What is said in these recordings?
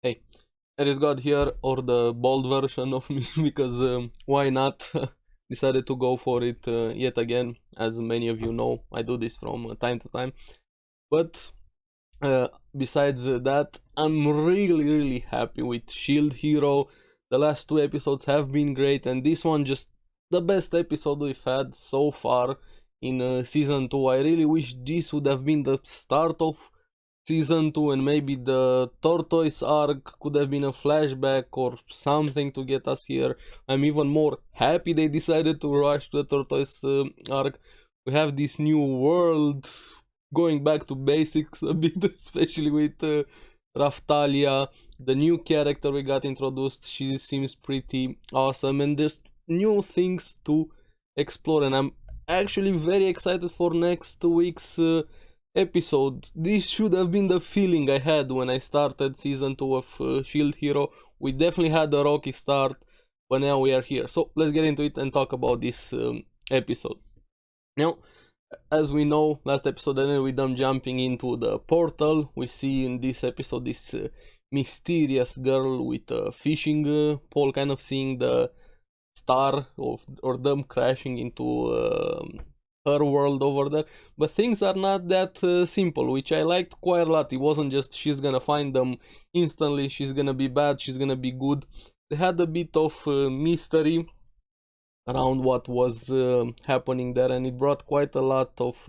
Hey, ARESxGOD here, or the bold version of me, because why not? Decided to go for it yet again. As many of you know, I do this from time to time. But besides that, I'm really happy with Shield Hero. The last two episodes have been great, and this one just the best episode we've had so far in season 2. I really wish this would have been the start of season 2, and maybe the tortoise arc could have been a flashback or something to get us here. I'm even more happy they decided to rush the tortoise arc. We have this new world, going back to basics a bit, especially with Raftalia, the new character we got introduced. She seems pretty awesome, and there's new things to explore, and I'm actually very excited for next week's episode. This should have been the feeling I had when I started season 2 of Shield Hero. We definitely had a rocky start, but now we are here. So let's get into it and talk about this episode. Now, as we know, last episode ended with them jumping into the portal. We see in this episode this mysterious girl with a fishing pole, kind of seeing the star or them crashing into her world over there. But things are not that simple, which I liked quite a lot. It wasn't just she's gonna find them instantly, she's gonna be bad, she's gonna be good. They had a bit of mystery around what was happening there, and it brought quite a lot of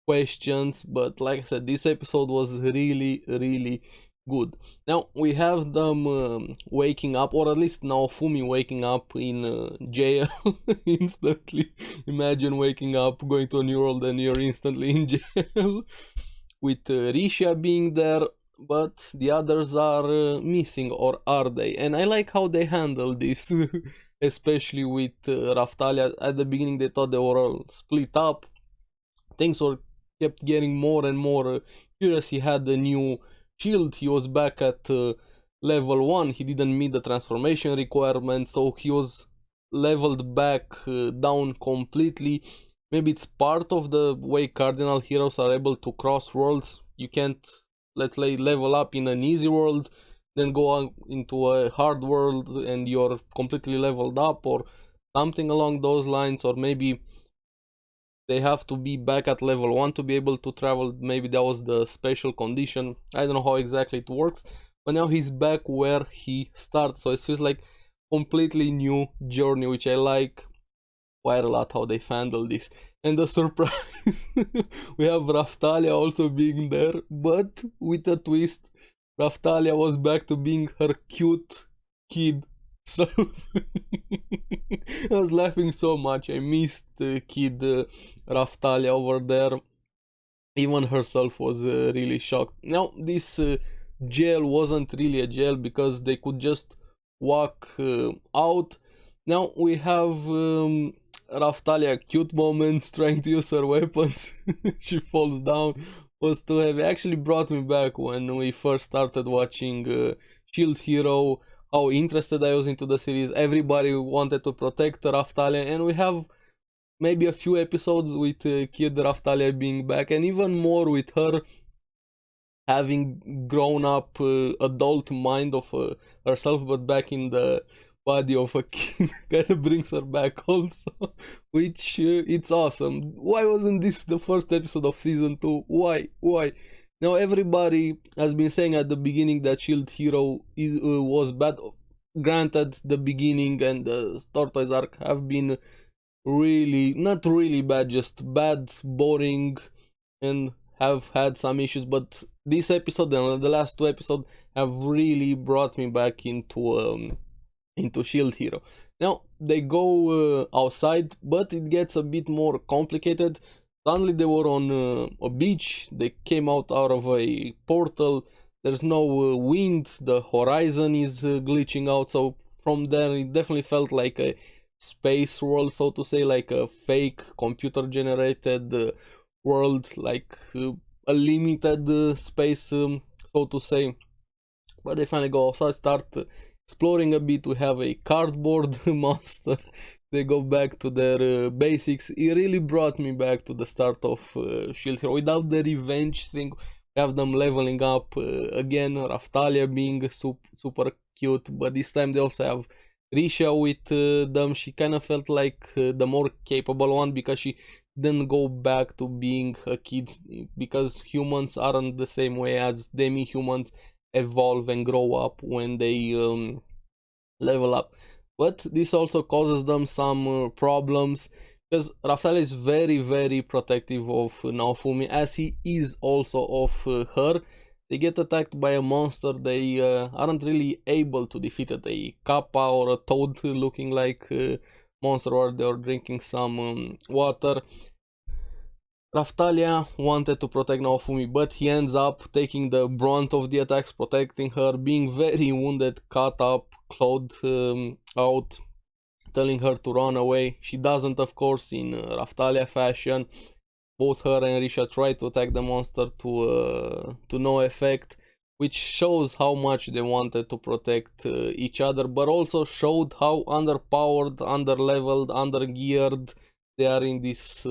questions. But like I said, this episode was really good. Now we have them waking up, or at least Naofumi waking up in jail instantly. Imagine waking up, going to a new world, and you're instantly in jail. With Risha being there, but the others are missing, or are they? And I like how they handle this, especially with Raftalia. At the beginning they thought they were all split up. Things were kept getting more and more curious. He had a new shield, he was back at level 1, he didn't meet the transformation requirements, so he was leveled back down completely. Maybe it's part of the way cardinal heroes are able to cross worlds. You can't, let's say, level up in an easy world, then go on into a hard world and you're completely leveled up, or something along those lines. Or maybe they have to be back at level 1 to be able to travel. Maybe that was the special condition. I don't know how exactly it works, but now he's back where he started, so it feels like completely new journey, which I like quite a lot how they handle this. And the surprise, we have Raftalia also being there, but with a twist. Raftalia was back to being her cute kid self. I was laughing so much. I missed kid Raftalia over there. Even herself was really shocked. Now this jail wasn't really a jail because they could just walk out. Now we have Raftalia cute moments trying to use her weapons. She falls down. Was too heavy. Actually brought me back when we first started watching Shield Hero, how interested I was into the series. Everybody wanted to protect Raftalia, and we have maybe a few episodes with kid Raftalia being back, and even more with her having grown up adult mind of herself, but back in the body of a kid. Kind of brings her back also, which it's awesome. Why wasn't this the first episode of season 2? Why? Now everybody has been saying at the beginning that Shield Hero was bad. Granted, the beginning and the tortoise arc have been really, not really bad, just bad, boring, and have had some issues. But this episode and the last two episodes have really brought me back into Shield Hero. Now they go outside, but it gets a bit more complicated. Suddenly they were on a beach. They came out of a portal. There's no wind. The horizon is glitching out. So from there, it definitely felt like a space world, so to say, like a fake computer-generated world, like a limited space, so to say. But they finally go outside, start exploring a bit. We have a cardboard monster. They go back to their basics. It really brought me back to the start of Shield Hero. Without the revenge thing, have them leveling up again, Raftalia being super cute, but this time they also have Risha with them. She kind of felt like the more capable one because she didn't go back to being a kid, because humans aren't the same way as demi-humans evolve and grow up when they level up. But this also causes them some problems, because Raftalia is very protective of Naofumi, as he is also of her. They get attacked by a monster, they aren't really able to defeat it. A kappa or a toad looking like monster, or they're drinking some water. Raftalia wanted to protect Naofumi, but he ends up taking the brunt of the attacks, protecting her, being very wounded, cut up, clawed out, telling her to run away. She doesn't, of course, in Raftalia fashion. Both her and Risha try to attack the monster to no effect, which shows how much they wanted to protect each other, but also showed how underpowered, underleveled, undergeared they are in this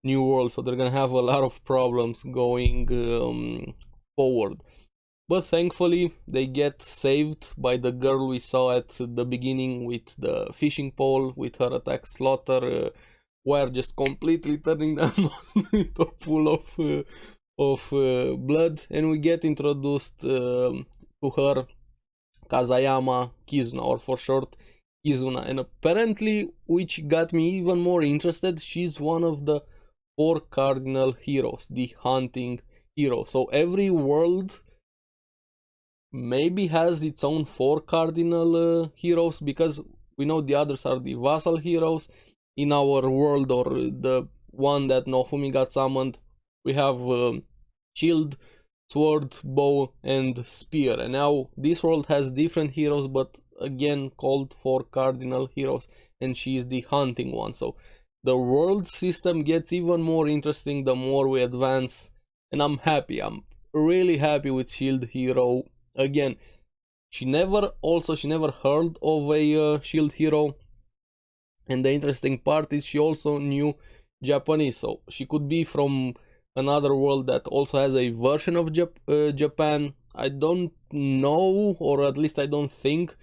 new world. So they're gonna have a lot of problems going forward. But thankfully they get saved by the girl we saw at the beginning with the fishing pole, with her attack slaughter, wire just completely turning them into a pool of blood, and we get introduced to her, Kazayama Kizuna, or for short Kizuna, and apparently, which got me even more interested, she's one of the 4 cardinal heroes, the hunting hero. So every world maybe has its own 4 cardinal heroes, because we know the others are the vassal heroes. In our world, or the one that Naofumi got summoned, we have shield, sword, bow, and spear. And now this world has different heroes, but again called 4 cardinal heroes, and she is the hunting one. So the world system gets even more interesting the more we advance, and I'm happy. I'm really happy with Shield Hero. Again, she never heard of a Shield Hero. And the interesting part is she also knew Japanese, so she could be from another world that also has a version of Japan. I don't know, or at least I don't think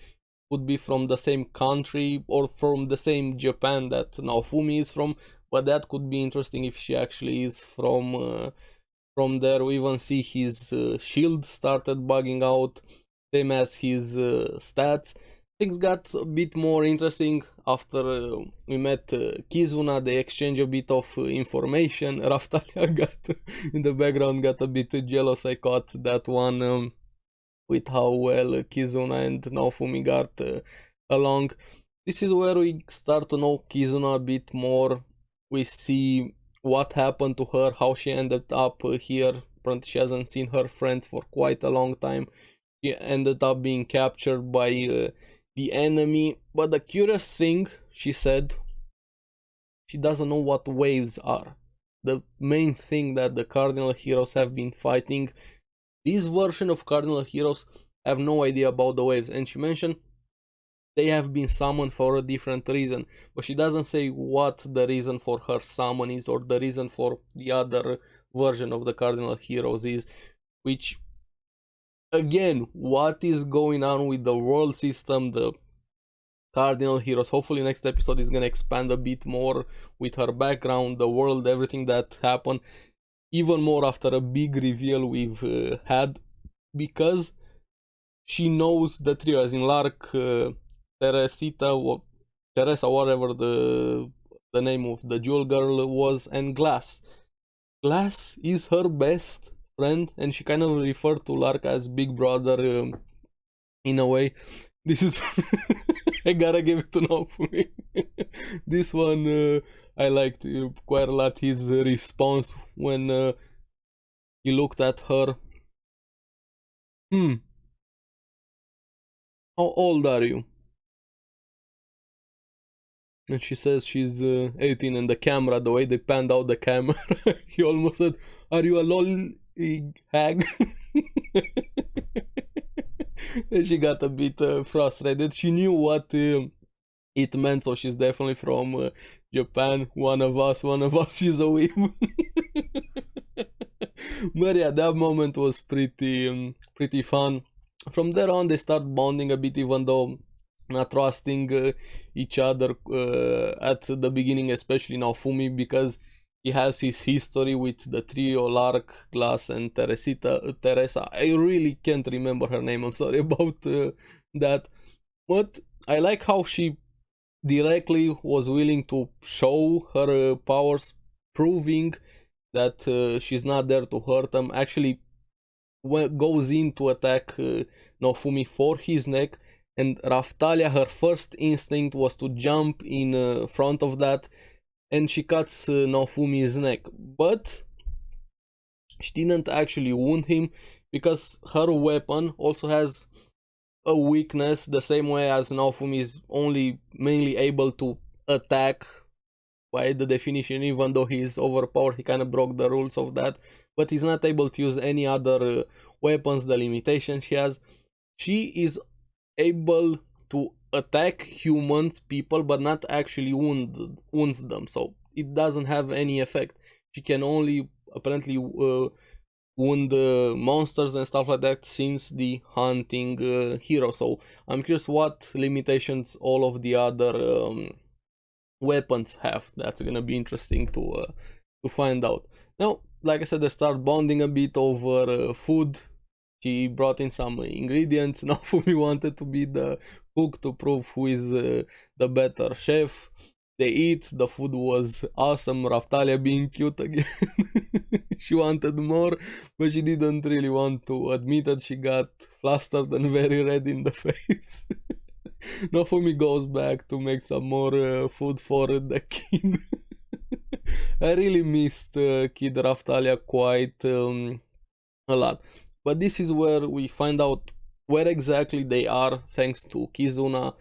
would be from the same country or from the same Japan that Naofumi is from, but that could be interesting if she actually is from there. We even see his shield started bugging out, same as his stats. Things got a bit more interesting after we met Kizuna. They exchange a bit of information. Raftalia got in the background, got a bit jealous. I caught that one with how well Kizuna and Naofumi got along. This is where we start to know Kizuna a bit more. We see what happened to her, how she ended up here. Apparently she hasn't seen her friends for quite a long time. She ended up being captured by the enemy, but the curious thing, she said, she doesn't know what waves are. The main thing that the cardinal heroes have been fighting, this version of cardinal heroes have no idea about the waves, and she mentioned they have been summoned for a different reason, but she doesn't say what the reason for her summon is, or the reason for the other version of the cardinal heroes is, which, again, what is going on with the world system, the cardinal heroes? Hopefully next episode is gonna expand a bit more with her background, the world, everything that happened, even more after a big reveal we've had, because she knows the trio, as in Lark, Teresa, whatever the name of the jewel girl was, and Glass. Glass is her best friend, and she kind of referred to Lark as big brother in a way. This is I gotta give it to Naofumi. This one I liked quite a lot, his response when he looked at her. How old are you? And she says she's 18, and the camera, the way they panned out the camera, he almost said, "Are you a lol hag?" And she got a bit frustrated. She knew what it meant, so she's definitely from Japan. One of us, she's a weeb. But yeah, that moment was pretty fun. From there on, they start bonding a bit, even though not trusting each other at the beginning, especially Naofumi, because he has his history with the trio, Lark, Glass, and Teresa. I really can't remember her name. I'm sorry about that. But I like how she directly was willing to show her powers, proving that she's not there to hurt them. Actually, goes in to attack Naofumi for his neck, and Raftalia, her first instinct was to jump in front of that, and she cuts Naofumi's neck. But she didn't actually wound him, because her weapon also has a weakness, the same way as Naofumi is only mainly able to attack by the definition. Even though he is overpowered, he kind of broke the rules of that, but he's not able to use any other weapons, the limitation she has. She is able to attack humans, people, but not actually wounds them, so it doesn't have any effect. She can only apparently wound monsters and stuff like that since the hunting hero. So I'm curious what limitations all of the other weapons have. That's gonna be interesting to find out. Now, like I said, they start bonding a bit over food. She brought in some ingredients. Naofumi wanted to be the cook to prove who is the better chef. They eat. The food was awesome. Raftalia being cute again. She wanted more, but she didn't really want to admit that. She got flustered and very red in the face. Naofumi goes back to make some more food for the kid. I really missed Kid Raftalia quite a lot. But this is where we find out where exactly they are, thanks to Kizuna.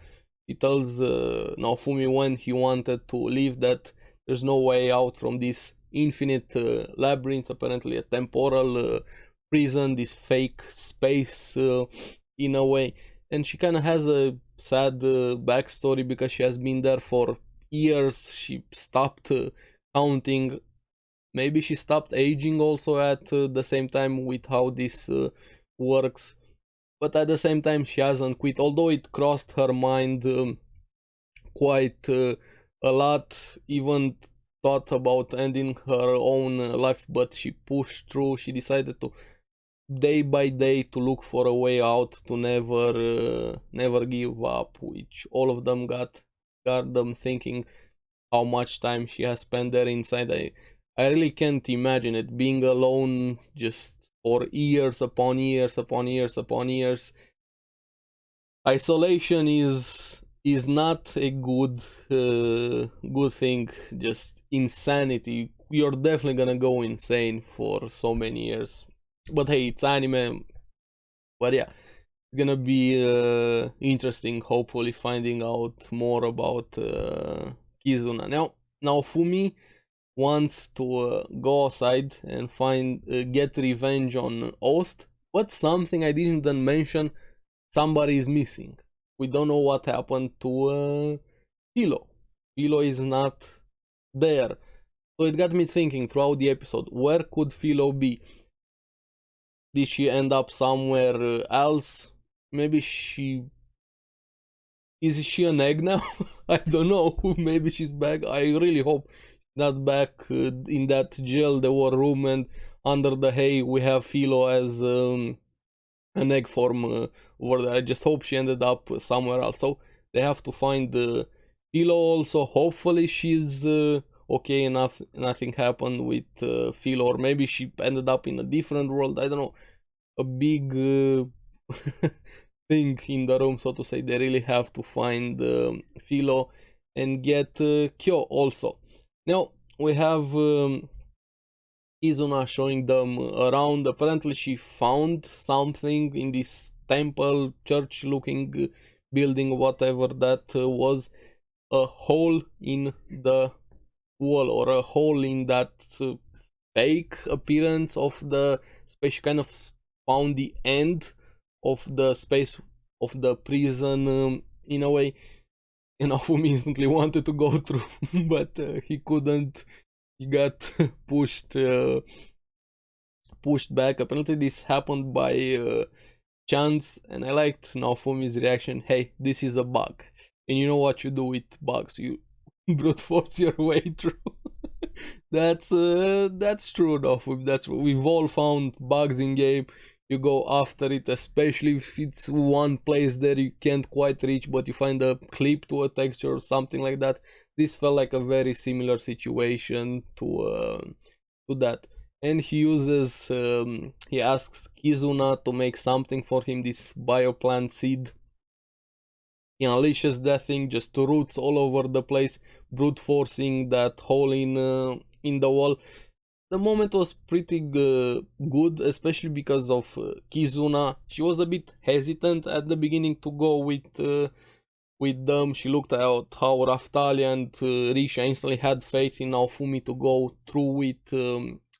He tells Naofumi when he wanted to leave that there's no way out from this infinite labyrinth, apparently a temporal prison, this fake space in a way. And she kind of has a sad backstory, because she has been there for years. She stopped counting. Maybe she stopped aging also at the same time with how this works. But at the same time, she hasn't quit, although it crossed her mind quite a lot. Even thought about ending her own life, but she pushed through. She decided to day by day to look for a way out, to never give up, which all of them got them thinking how much time she has spent there inside. I really can't imagine it, being alone just for years upon years upon years upon years. Isolation is not a good thing. Just insanity. You're definitely gonna go insane for so many years. But hey, it's anime. But yeah, it's gonna be interesting, hopefully finding out more about Kizuna. Now Naofumi wants to go outside and get revenge on Ost, but something I didn't mention, somebody is missing. We don't know what happened to Philo. Philo is not there. So it got me thinking throughout the episode, where could Philo be? Did she end up somewhere else? Maybe is she an egg now? I don't know. Maybe she's back. I really hope not back in that jail. There were room, and under the hay we have Philo as an egg form over there. I just hope she ended up somewhere else. So they have to find Philo also. Hopefully she's okay enough, nothing happened with Philo, or maybe she ended up in a different world. I don't know. A big thing in the room, so to say. They really have to find Philo and get Kyo also. Now we have Izuna showing them around. Apparently she found something in this temple, church looking building, whatever that was. A hole in the wall, or a hole in that fake appearance of the space. She kind of found the end of the space of the prison in a way. And Naofumi instantly wanted to go through, but he couldn't. He got pushed pushed back. Apparently this happened by chance, and I liked Naofumi's reaction. Hey, this is a bug, and you know what you do with bugs, you brute force your way through. That's true, Naofumi. That's we've all found bugs in game. You go after it, especially if it's one place that you can't quite reach, but you find a clip to a texture or something like that. This felt like a very similar situation to that. And he asks Kizuna to make something for him, this bioplant seed. He unleashes that thing, just roots all over the place, brute forcing that hole in the wall. The moment was pretty good, especially because of Kizuna. She was a bit hesitant at the beginning to go with them. She looked at how Raftalia and Risha instantly had faith in Naofumi to go through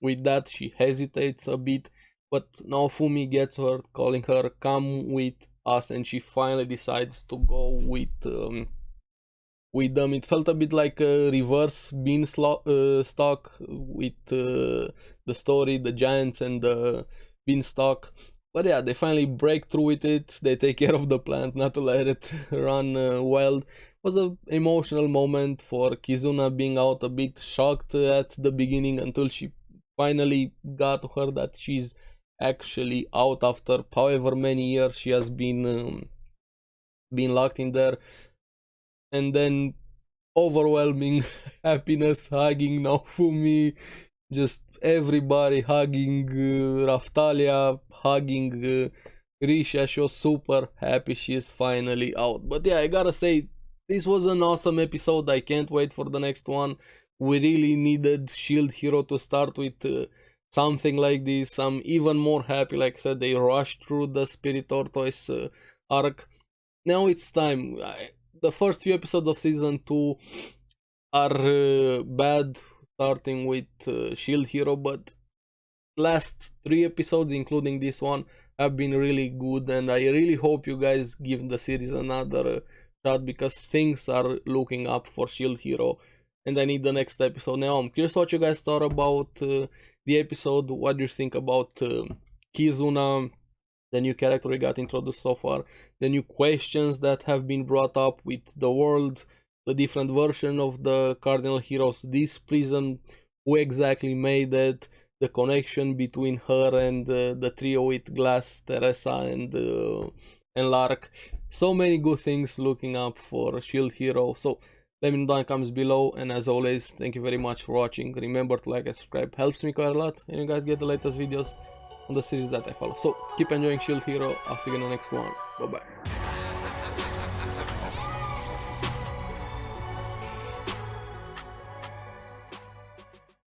with that. She hesitates a bit, but Naofumi gets her, calling her come with us, and she finally decides to go with them. It felt a bit like a reverse beanstalk with the story, the giants and the beanstalk. But yeah, they finally break through with it. They take care of the plant, not to let it run wild. It was an emotional moment for Kizuna, being out a bit shocked at the beginning until she finally got to her that she's actually out after however many years she has been locked in there. And then overwhelming happiness, hugging Naofumi, just everybody hugging Raftalia, hugging Risha. She was super happy she is finally out. But yeah, I gotta say, this was an awesome episode. I can't wait for the next one. We really needed Shield Hero to start with something like this. I'm even more happy, like I said, they rushed through the Spirit Tortoise arc. Now it's time. The first few episodes of season 2 are bad, starting with Shield Hero, but last 3 episodes, including this one, have been really good, and I really hope you guys give the series another shot, because things are looking up for Shield Hero, and I need the next episode. Now I'm curious what you guys thought about the episode. What do you think about Kizuna, the new character we got introduced so far, the new questions that have been brought up with the world, the different version of the Cardinal Heroes, this prison, who exactly made it, the connection between her and the trio with Glass, Teresa, and Lark. So many good things looking up for Shield Hero. So let me know down in the comments below, and as always, thank you very much for watching. Remember to like and subscribe, helps me quite a lot, and you guys get the latest videos on the series that I follow. So keep enjoying Shield Hero. I'll see you in the next one. Bye bye.